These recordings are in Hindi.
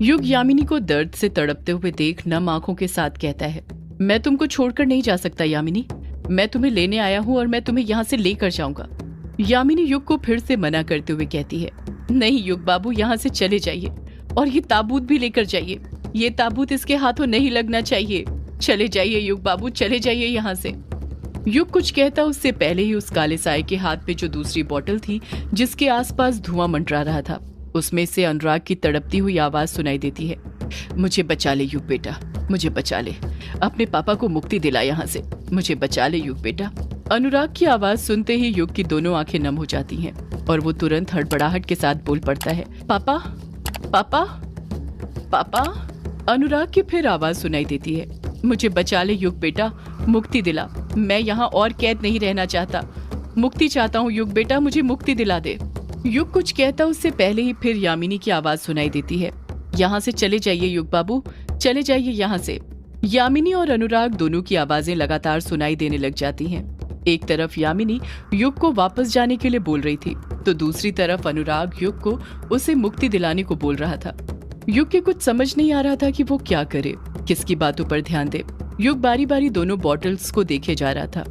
युग यामिनी को दर्द से तड़पते हुए देख नम आंखों के साथ कहता है, मैं तुमको छोड़कर नहीं जा सकता यामिनी। मैं तुम्हें लेने आया हूँ और मैं तुम्हें यहाँ से लेकर जाऊंगा। यामिनी युग को फिर से मना करते हुए कहती है, नहीं युग बाबू, यहाँ से चले जाइए और ये ताबूत भी लेकर जाइए। ये ताबूत इसके हाथों नहीं लगना चाहिए। चले जाइए युग बाबू, चले जाइए यहाँ से। युग कुछ कहता उससे पहले ही उस काले साए के हाथ में जो दूसरी बोतल थी, जिसके आसपास धुआं मंडरा रहा था, उसमें से अनुराग की तड़पती हुई आवाज सुनाई देती है, मुझे बचा ले युग बेटा, मुझे बचा ले। अपने पापा को मुक्ति दिला यहाँ से, मुझे बचा ले युग बेटा। अनुराग की आवाज सुनते ही युग की दोनों आंखें नम हो जाती हैं और वो तुरंत हड़बड़ाहट के साथ बोल पड़ता है, पापा पापा पापा। अनुराग की फिर आवाज सुनाई देती है, मुझे बचा ले युग बेटा, मुक्ति दिला। मैं यहाँ और कैद नहीं रहना चाहता, मुक्ति चाहता हूँ युग बेटा, मुझे मुक्ति दिला दे। युग कुछ कहता उससे पहले ही फिर यामिनी की आवाज सुनाई देती है, यहाँ से चले जाइए युग बाबू, चले जाइए यहाँ से। यामिनी और अनुराग दोनों की आवाजें लगातार सुनाई देने लग जाती हैं। एक तरफ यामिनी युग को वापस जाने के लिए बोल रही थी, तो दूसरी तरफ अनुराग युग को उसे मुक्ति दिलाने को बोल रहा था। युग के कुछ समझ नहीं आ रहा था कि वो क्या करे, किसकी बातों पर ध्यान दे। युग बारी बारी दोनों बॉटल्स को देखे जा रहा था।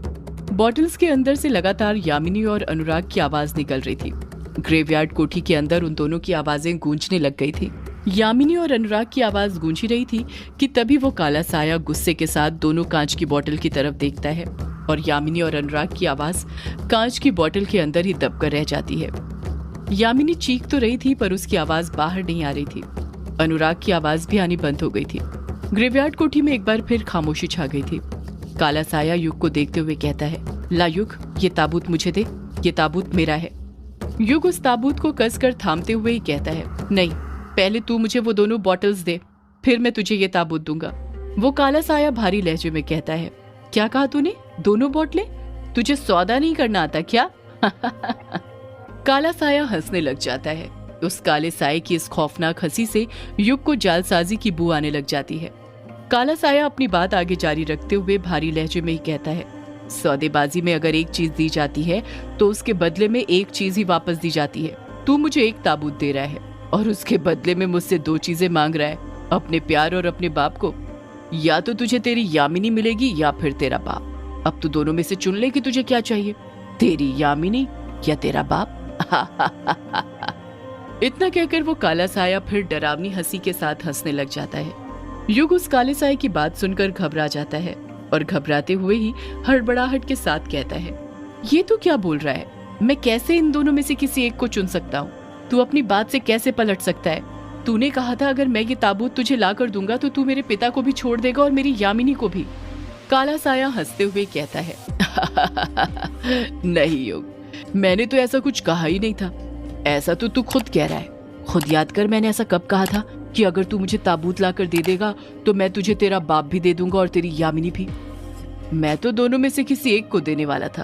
बॉटल्स के अंदर से लगातार यामिनी और अनुराग की आवाज निकल रही थी। ग्रेवयार्ड कोठी के अंदर उन दोनों की आवाजें गूंजने लग गई थी। यामिनी और अनुराग की आवाज गूंजी रही थी कि तभी वो काला साया गुस्से के साथ दोनों कांच की बोतल की तरफ देखता है और यामिनी और अनुराग की आवाज कांच की बोतल के अंदर ही दबकर रह जाती है। यामिनी चीख तो रही थी पर उसकी आवाज बाहर नहीं आ रही थी। अनुराग की आवाज भी आनी बंद हो गई थी। ग्रेवयार्ड कोठी में एक बार फिर खामोशी छा गई थी। काला साया युग को देखते हुए कहता है, ला युग, ये ताबूत मुझे दे, ये ताबूत मेरा है। युग उस ताबूत को कसकर थामते हुए ही कहता है, नहीं, पहले तू मुझे वो दोनों बॉटल्स दे, फिर मैं तुझे ये ताबूत दूंगा। वो काला साया भारी लहजे में कहता है, क्या कहा तूने, दोनों बोतलें? तुझे सौदा नहीं करना आता क्या? काला साया हंसने लग जाता है। उस काले साये की इस खौफनाक हंसी से युग को जालसाजी की बू आने लग जाती है। काला साया अपनी बात आगे जारी रखते हुए भारी लहजे में ही कहता है, सौदेबाजी में अगर एक चीज दी जाती है तो उसके बदले में एक चीज ही वापस दी जाती है। तू मुझे एक ताबूत दे रहा है और उसके बदले में मुझसे दो चीजें मांग रहा है, अपने प्यार और अपने बाप को। या तो तुझे तेरी यामिनी मिलेगी या फिर तेरा बाप। अब तू दोनों में से चुन ले कि तुझे क्या चाहिए, तेरी यामिनी या तेरा बाप। इतना कहकर वो काला साया फिर डरावनी हंसी के साथ हंसने लग जाता है। युग उस काले साये की बात सुनकर घबरा जाता है और घबराते हुए ही हड़बड़ाहट के साथ कहता है, ये तू क्या बोल रहा है? मैं कैसे इन दोनों में से किसी एक को चुन सकता हूँ? तू अपनी बात से कैसे पलट सकता है? तूने कहा था अगर मैं ये ताबूत तुझे ला कर दूंगा तो तू मेरे पिता को भी छोड़ देगा और मेरी यामिनी को भी। काला साया हंसते हुए कहता है, नहीं युग, मैंने तो ऐसा कुछ कहा ही नहीं था। ऐसा तो तू खुद कह रहा है। खुद याद कर, मैंने ऐसा कब कहा था कि अगर तू मुझे ताबूत ला कर दे देगा तो मैं तुझे तेरा बाप भी दे दूंगा और तेरी यामिनी भी। मैं तो दोनों में से किसी एक को देने वाला था।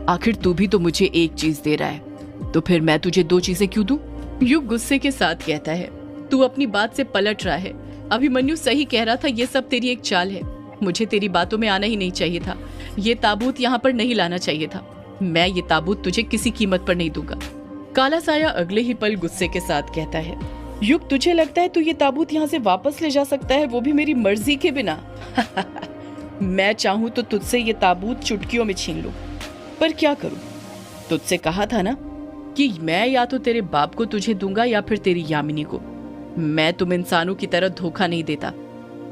आखिर तू भी तो मुझे एक चीज दे रहा है, तो फिर मैं तुझे दो चीजें क्यों दूं? युग गुस्से के साथ कहता है, तू अपनी बात से पलट रहा है। अभिमन्यु सही कह रहा था, ये सब तेरी एक चाल है। मुझे तेरी बातों में आना ही नहीं चाहिए था। ये ताबूत यहाँ पर नहीं लाना चाहिए था। मैं ये ताबूत तुझे किसी कीमत पर नहीं दूंगा। काला साया अगले ही पल गुस्से के साथ कहता है, युग, तुझे लगता है तू ये ताबूत यहाँ से वापस ले जा सकता है, वो भी मेरी मर्जी के बिना? मैं चाहूँ तो तुझसे ये ताबूत चुटकियों में छीन लूं, पर क्या करूं? तुझसे कहा था ना कि मैं या तो तेरे बाप को तुझे दूंगा या फिर तेरी यामिनी को। मैं तुम इंसानों की तरह धोखा नहीं देता।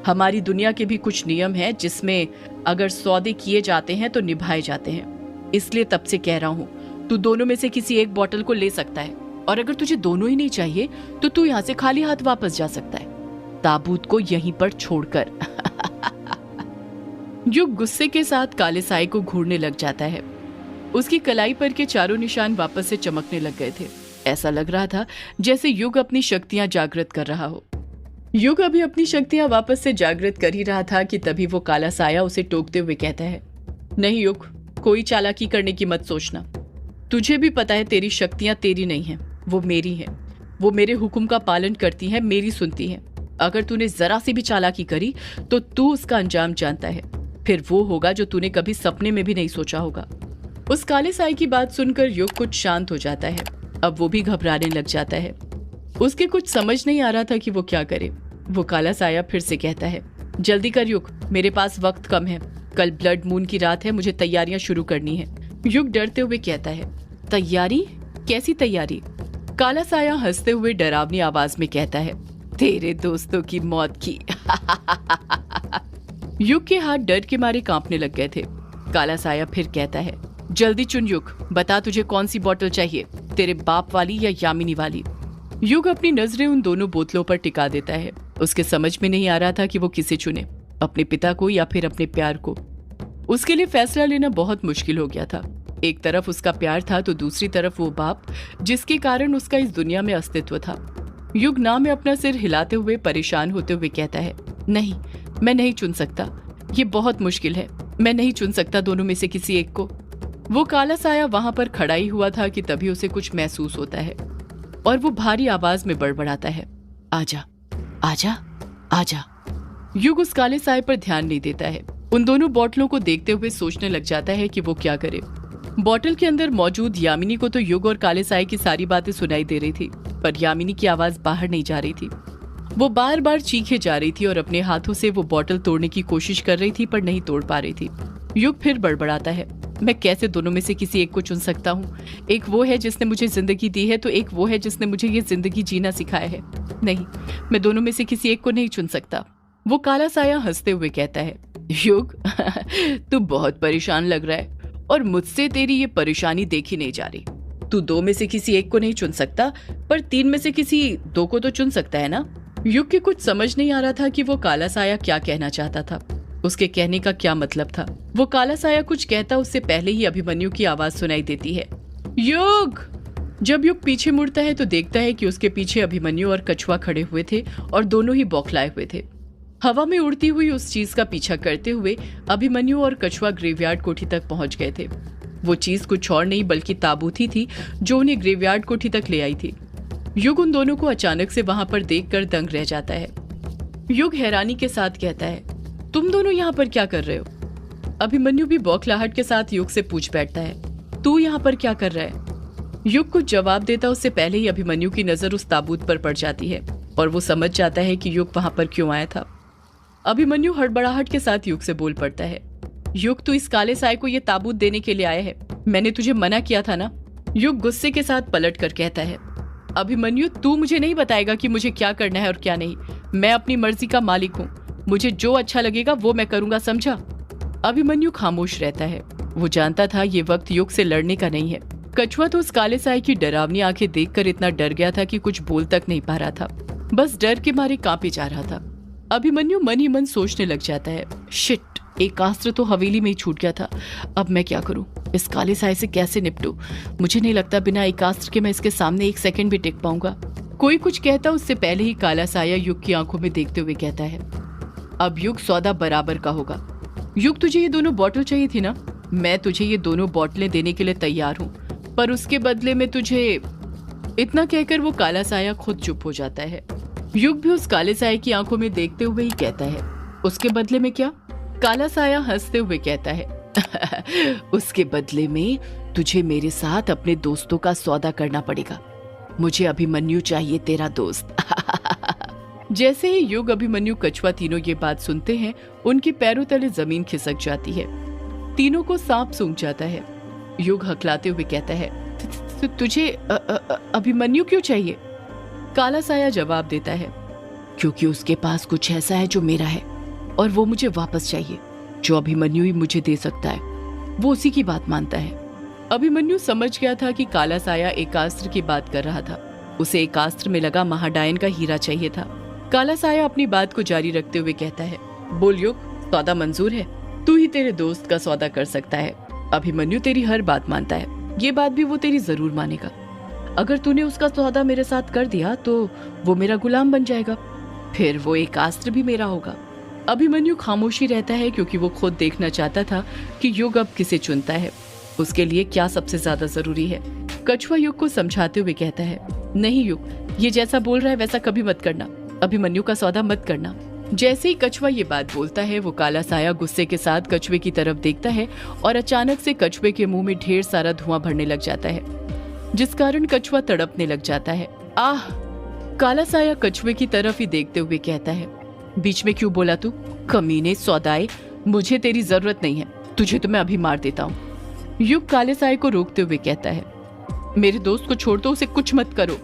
हमारी दुनिया के भी कुछ नियम हैं जिसमें अगर सौदे किए जाते हैं तो निभाए जाते हैं। इसलिए तब से कह रहा हूँ, तू दोनों में से किसी एक बोतल को ले सकता है और अगर तुझे दोनों ही नहीं चाहिए तो तू यहाँ से खाली हाथ वापस जा सकता है, ताबूत को यहीं पर छोड़कर। युग गुस्से के साथ काले साये को घूरने लग जाता है। उसकी कलाई पर के चारों निशान वापस से चमकने लग गए थे। ऐसा लग रहा था जैसे युग अपनी शक्तियां जागृत कर रहा हो। युग अभी अपनी शक्तियां वापस से जागृत कर ही रहा था कि तभी वो काला साया उसे टोकते हुए कहता है, नहीं युग, कोई चालाकी करने की मत सोचना। तुझे भी पता है तेरी शक्तियां तेरी नहीं है, वो मेरी है। वो मेरे हुक्म का पालन करती है, मेरी सुनती है। अगर तूने जरा सी भी चालाकी करी तो तू उसका अंजाम जानता है। फिर वो होगा जो तूने कभी सपने में भी नहीं सोचा होगा। उस काले साये की बात सुनकर युग कुछ शांत हो जाता है। अब वो भी घबराने लग जाता है। उसके कुछ समझ नहीं आ रहा था कि वो क्या करे। वो काला साया फिर से कहता है, जल्दी कर युग, मेरे पास वक्त कम है, कल ब्लड मून की रात है, मुझे तैयारियां शुरू करनी है। युग डरते हुए कहता है, तैयारी? कैसी तैयारी? काला साया हंसते हुए डरावनी आवाज में कहता है, तेरे दोस्तों की मौत की। युग के हाथ डर के मारे कांपने लग गए थे। काला साया फिर कहता है, जल्दी चुन युग, बता तुझे कौन सी बोतल चाहिए, तेरे बाप वाली या यामिनी वाली? युग अपनी नजरें उन दोनों बोतलों पर टिका देता है। उसके समझ में नहीं आ रहा था कि वो किसे चुने, अपने पिता को या फिर अपने प्यार को। उसके लिए फैसला लेना बहुत मुश्किल हो गया था। एक तरफ उसका प्यार था तो दूसरी तरफ वो बाप जिसके कारण उसका इस दुनिया में अस्तित्व था। युग ना में अपना सिर हिलाते हुए परेशान होते हुए कहता है, नहीं, मैं नहीं चुन सकता, ये बहुत मुश्किल है, मैं नहीं चुन सकता दोनों में से किसी एक को। वो काला साया वहां पर खड़ा ही हुआ था कि तभी उसे कुछ महसूस होता है और वो भारी आवाज में बड़बड़ाता है, आजा आजा आजा। युग उस काले साए पर ध्यान नहीं देता है। उन दोनों बोतलों को देखते हुए सोचने लग जाता है कि वो क्या करे। बोतल के अंदर मौजूद यामिनी को तो युग और काले साए की सारी बातें सुनाई दे रही थी, पर यामिनी की आवाज बाहर नहीं जा रही थी। वो बार बार चीखे जा रही थी और अपने हाथों से वो बोतल तोड़ने की कोशिश कर रही थी, पर नहीं तोड़ पा रही थी। युग फिर बड़बड़ाता है, मैं कैसे दोनों में से किसी एक को चुन सकता हूँ? एक वो है जिसने मुझे जिंदगी दी है, तो एक वो है जिसने मुझे ये जिंदगी जीना सिखाया है। नहीं, मैं दोनों में से किसी एक को नहीं चुन सकता। वो काला साया हंसते हुए कहता है, युग, तू बहुत परेशान लग रहा है और मुझसे तेरी ये परेशानी देखी नहीं जा रही। तू दो में से किसी एक को नहीं चुन सकता, पर तीन में से किसी दो को तो चुन सकता है ना? युग के कुछ समझ नहीं आ रहा था कि वो काला साया क्या कहना चाहता था, उसके कहने का क्या मतलब था। वो काला साया कुछ कहता उससे पहले ही अभिमन्यु की आवाज सुनाई देती है, युग। जब युग पीछे मुड़ता है तो देखता है कि उसके पीछे अभिमन्यु और कछुआ खड़े हुए थे और दोनों ही बौखलाए हुए थे। हवा में उड़ती हुई उस चीज का पीछा करते हुए अभिमन्यु और कछुआ ग्रेवयार्ड कोठी तक पहुंच गए थे। वो चीज कुछ और नहीं बल्कि ताबूत ही थी जो उन्हें ग्रेवयार्ड कोठी तक ले आई थी। युग उन दोनों को अचानक से वहां पर देखकर दंग रह जाता है। युग हैरानी के साथ कहता है, तुम दोनों यहाँ पर क्या कर रहे हो? अभिमन्यु भी बौखलाहट के साथ युग से पूछ बैठता है, तू यहाँ पर क्या कर रहा है? युग कुछ जवाब देता उससे पहले ही अभिमन्यु की नजर उस ताबूत पर पड़ जाती है और वो समझ जाता है कि युग वहां पर क्यों आया था। अभिमन्यु हड़बड़ाहट के साथ युग से बोल पड़ता है, युग, तू इस काले साए को ये ताबूत देने के लिए आया है, मैंने तुझे मना किया था ना? युग गुस्से के साथ पलट कर कहता है, अभिमन्यु, तू मुझे नहीं बताएगा कि मुझे क्या करना है और क्या नहीं। मैं अपनी मर्जी का मालिक हूँ, मुझे जो अच्छा लगेगा वो मैं करूंगा, समझा? अभिमन्यु खामोश रहता है। वो जानता था ये वक्त युग से लड़ने का नहीं है। कछुआ तो उस काले साए की डरावनी आंखें देखकर इतना डर गया था कि कुछ बोल तक नहीं पा रहा था, बस डर के मारे कांपे जा रहा था। अभिमन्यु मन ही मन सोचने लग जाता है, शिट, एक अस्त्र तो हवेली में ही छूट गया था, अब मैं क्या करूं? इस काले साए से कैसे निपटूं? मुझे नहीं लगता बिना एक अस्त्र के मैं इसके सामने एक सेकंड भी टिक पाऊंगा। कोई कुछ कहता उससे पहले ही काला साया युग की आंखों में देखते हुए कहता है, अब युग, सौदा बराबर का होगा। युग, तुझे ये दोनों बॉटल चाहिए थी ना? मैं तुझे ये दोनों बोतलें देने के लिए तैयार हूँ, पर उसके बदले में तुझे। इतना कहकर वो काला साया खुद चुप हो जाता है। युग भी उस काले साए की आंखों में देखते हुए ही कहता है, उसके बदले में क्या? काला साया हंसते हुए कहता है, उसके बदले में तुझे मेरे साथ अपने दोस्तों का सौदा करना पड़ेगा। मुझे अभिमन्यु चाहिए, तेरा दोस्त। जैसे ही युग, अभिमन्यु, कछुआ तीनों ये बात सुनते हैं, उनके पैरों तले जमीन खिसक जाती है। तीनों को सांप सूंघ जाता है। युग हकलाते हुए कहता है, तुझे अभिमन्यु क्यों चाहिए? काला साया जवाब देता है, क्योंकि उसके पास कुछ ऐसा है जो मेरा है और वो मुझे वापस चाहिए। जो अभिमन्यु ही मुझे दे सकता है, वो उसी की बात मानता है। अभिमन्यु समझ गया था कि काला साया एकास्त्र की बात कर रहा था। उसे एकास्त्र में लगा महाडायन का हीरा चाहिए था। काला साया अपनी बात को जारी रखते हुए कहता है, बोल युग, सौदा मंजूर है। तू ही तेरे दोस्त का सौदा कर सकता है। अभिमन्यु तेरी हर बात मानता है, ये बात भी वो तेरी जरूर मानेगा। अगर तूने उसका सौदा मेरे साथ कर दिया तो वो मेरा गुलाम बन जाएगा, फिर वो एकास्त्र भी मेरा होगा। अभिमन्यु खामोशी रहता है क्योंकि वो खुद देखना चाहता था कि युग अब किसे चुनता है, उसके लिए क्या सबसे ज्यादा जरूरी है। कछुआ युग को समझाते हुए कहता है, नहीं युग, ये जैसा बोल रहा है वैसा कभी मत करना, अभिमन्यु का सौदा मत करना। जैसे ही कछुआ ये बात बोलता है, वो काला साया गुस्से के साथ कछुए की तरफ देखता है और अचानक से कछुए के मुंह में ढेर सारा धुआं भरने लग जाता है। जिस कारण कछुआ तड़पने लग जाता है। आह! काला साया कछुए की तरफ ही देखते हुए कहता है, बीच में क्यों बोला तू? कमीने सौदाए, मुझे तेरी जरूरत नहीं है, तुझे तो मैं अभी मार देता हूँ। युग काले साये को रोकते हुए कहता है, मेरे दोस्त को छोड़ दो, उसे कुछ मत करो।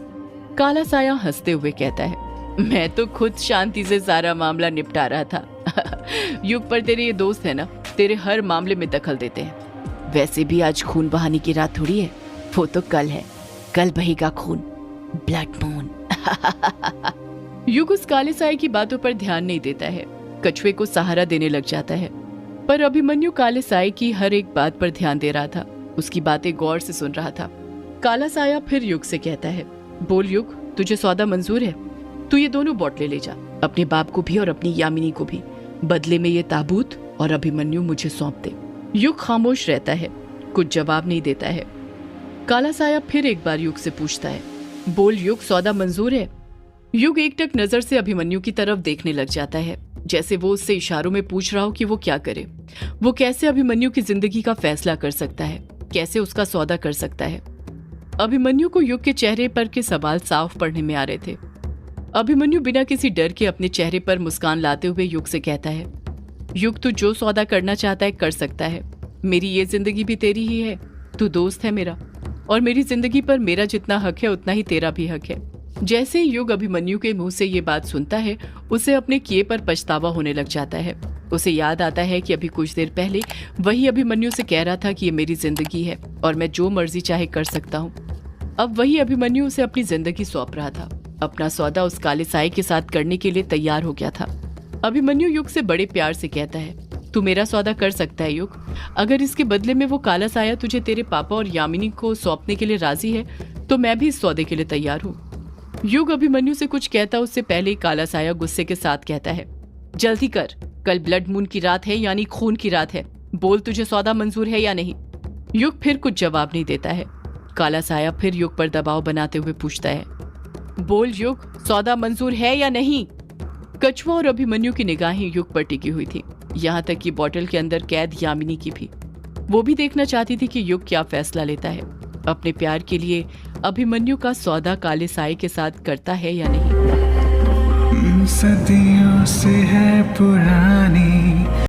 काला साया हंसते हुए कहता है, मैं तो खुद शांति से सारा मामला निपटा रहा था। युग, पर तेरे ये दोस्त है ना, तेरे हर मामले में दखल देते हैं। वैसे भी आज खून बहाने की रात थोड़ी है, वो तो कल है, कल बहेगा खून, ब्लड मून। युग उस काले साये की बातों पर ध्यान नहीं देता है, कछुए को सहारा देने लग जाता है। पर अभिमन्यु काले साये की हर एक बात पर ध्यान दे रहा था, उसकी बातें गौर से सुन रहा था। काला साया फिर युग से कहता है, बोल युग, तुझे सौदा मंजूर है? तू ये दोनों बोतलें ले जा, अपने बाप को भी और अपनी यामिनी को भी। बदले में ये ताबूत और अभिमन्यु मुझे सौंप दे। युग खामोश रहता है, कुछ जवाब नहीं देता है। काला साया फिर एक बार युग से पूछता है, बोल युग, सौदा मंजूर है? युग एकटक नजर से अभिमन्यु की तरफ देखने लग जाता है, जैसे वो उससे इशारों में पूछ रहा हो कि वो क्या करे, वो कैसे अभिमन्यु की जिंदगी का फैसला कर सकता है, कैसे उसका सौदा कर सकता है। अभिमन्यु को युग के चेहरे पर के सवाल साफ पढ़ने में आ रहे थे। अभिमन्यु बिना किसी डर के अपने चेहरे पर मुस्कान लाते हुए युग से कहता है, युग, तू जो सौदा करना चाहता है कर सकता है, मेरी ये जिंदगी भी तेरी ही है, तू दोस्त है मेरा, और मेरी जिंदगी पर मेरा जितना हक है उतना ही तेरा भी हक है। जैसे ही युग अभिमन्यु के मुंह से ये बात सुनता है, उसे अपने किए पर पछतावा होने लग जाता है। उसे याद आता है कि अभी कुछ देर पहले वही अभिमन्यु से कह रहा था कि ये मेरी जिंदगी है और मैं जो मर्जी चाहे कर सकता हूँ। अब वही अभिमन्यु उसे अपनी जिंदगी सौंप रहा था, अपना सौदा उस काले साये के साथ करने के लिए तैयार हो गया था। अभिमन्यु युग से बड़े प्यार से कहता है, तू मेरा सौदा कर सकता है युग, अगर इसके बदले में वो काला साया तुझे तेरे पापा और यामिनी को सौंपने के लिए राजी है तो मैं भी इस सौदे के लिए तैयार हूँ। युग अभिमन्यु से कुछ कहता उससे पहले ही काला साया गुस्से के साथ कहता है, जल्दी कर, कल ब्लड मून की रात है, यानी खून की रात है, बोल तुझे सौदा मंजूर है या नहीं। युग फिर कुछ जवाब नहीं देता है। काला साया फिर युग पर दबाव बनाते हुए पूछता है, बोल युग, सौदा मंजूर है या नहीं। कछुआ और अभिमन्यु की निगाहें युग पर टिकी हुई थी, यहाँ तक कि बोतल के अंदर कैद यामिनी की भी। वो भी देखना चाहती थी कि युग क्या फैसला लेता है, अपने प्यार के लिए अभिमन्यु का सौदा काले साये के साथ करता है या नहीं। सदियों से है पुरानी